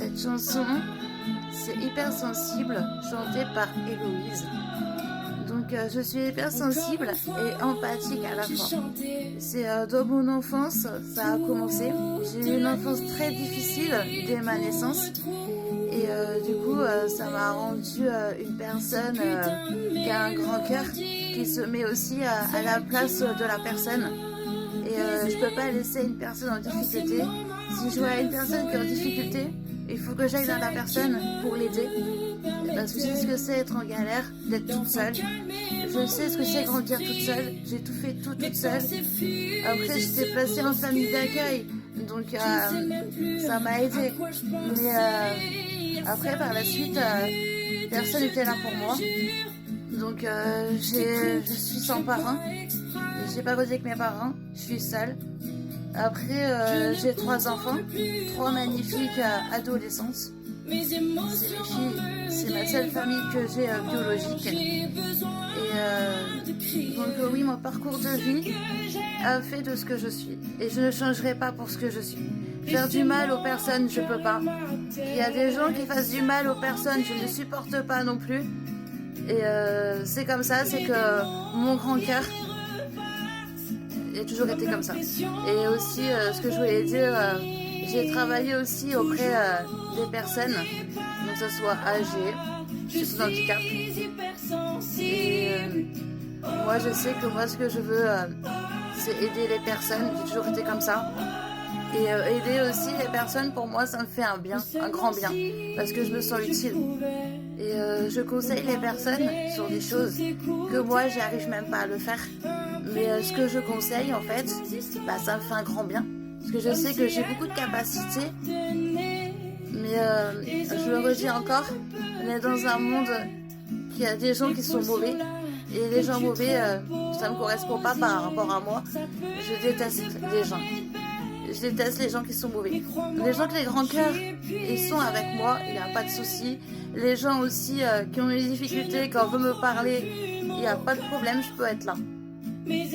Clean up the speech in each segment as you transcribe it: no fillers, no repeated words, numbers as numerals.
Cette chanson, c'est hyper sensible, chantée par Héloïse. Donc je suis hyper sensible et empathique à la fois. C'est dans mon enfance, ça a commencé. J'ai eu une enfance très difficile dès ma naissance. Et du coup, ça m'a rendue une personne qui a un grand cœur, qui se met aussi à la place de la personne. Et je peux pas laisser une personne en difficulté. Si je vois une personne qui est en difficulté, il faut que j'aille dans la personne pour l'aider. Parce que je sais ce que c'est être en galère, d'être toute seule. Je sais ce que c'est grandir toute seule. J'ai tout fait toute seule. Après, j'étais placée en famille d'accueil. Donc, ça m'a aidée. Mais après, par la suite, personne n'était là pour moi. Donc, je suis sans parents. J'ai pas grandi avec mes parents. Je suis seule. Après, j'ai 3 enfants. 3 magnifiques adolescentes. C'est mes filles, c'est ma seule famille que j'ai biologique. Et donc oui, mon parcours de vie a fait de ce que je suis. Et je ne changerai pas pour ce que je suis. Faire du mal aux personnes, je peux pas. Il y a des gens qui fassent du mal aux personnes, je ne supporte pas non plus. Et c'est comme ça, c'est que mon grand cœur a toujours été comme ça. Et aussi, ce que je voulais dire, j'ai travaillé aussi auprès des personnes, donc que ce soit âgées, sous handicap. Et moi, je sais que moi, ce que je veux, c'est aider les personnes. J'ai toujours été comme ça. Et aider aussi les personnes, pour moi, ça me fait un bien, un grand bien, parce que je me sens utile. Et je conseille les personnes sur des choses que moi, j'arrive même pas à le faire. Mais ce que je conseille, en fait, bah, ça me fait un grand bien. Parce que je sais que j'ai beaucoup de capacités. Mais je le redis encore, on est dans un monde qui a des gens qui sont mauvais. Et les gens mauvais, ça ne me correspond pas par rapport à moi. Je déteste les gens. Je déteste les gens qui sont mauvais. Les gens qui ont les grands cœurs, ils sont avec moi, il n'y a pas de souci. Les gens aussi qui ont des difficultés, quand on veut me parler, il n'y a pas de problème, je peux être là. Mais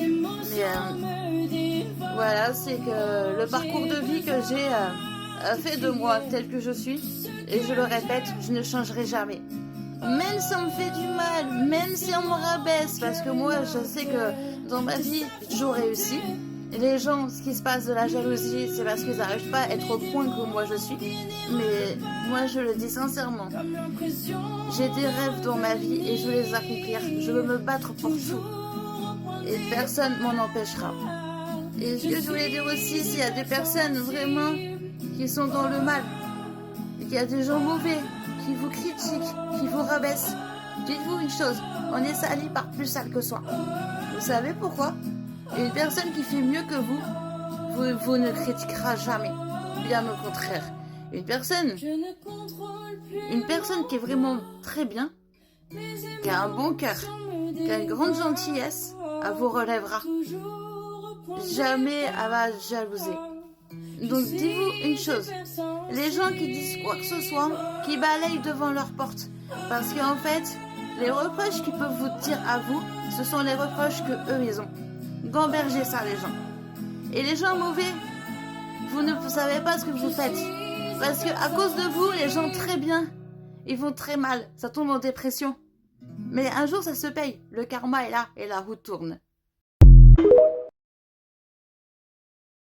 voilà, c'est que le parcours de vie que j'ai fait de moi tel que je suis, et je le répète, je ne changerai jamais. Même si on me fait du mal, même si on me rabaisse, parce que moi je sais que dans ma vie j'ai toujours réussi. Et les gens, ce qui se passe de la jalousie, c'est parce qu'ils n'arrivent pas à être au point que moi je suis. Mais moi je le dis sincèrement, j'ai des rêves dans ma vie et je veux les accomplir. Je veux me battre pour tout. Et personne m'en empêchera. Et ce que je voulais dire aussi, s'il y a des personnes vraiment qui sont dans le mal, et qu'il y a des gens mauvais, qui vous critiquent, qui vous rabaissent, dites-vous une chose, on est sali par plus sale que soi. Vous savez pourquoi? Une personne qui fait mieux que vous ne critiquera jamais. Bien au contraire. Une personne qui est vraiment très bien, qui a un bon cœur, qui a une grande gentillesse, elle vous relèvera. Jamais elle va jalouser. Donc dites-vous une chose, les gens qui disent quoi que ce soit, qui balayent devant leur porte, parce qu'en fait, les reproches qu'ils peuvent vous dire à vous, ce sont les reproches que eux ils ont. Gambergez ça les gens. Et les gens mauvais, vous ne savez pas ce que vous faites, parce que à cause de vous, les gens très bien, ils vont très mal, ça tombe en dépression. Mais un jour ça se paye, le karma est là et la roue tourne.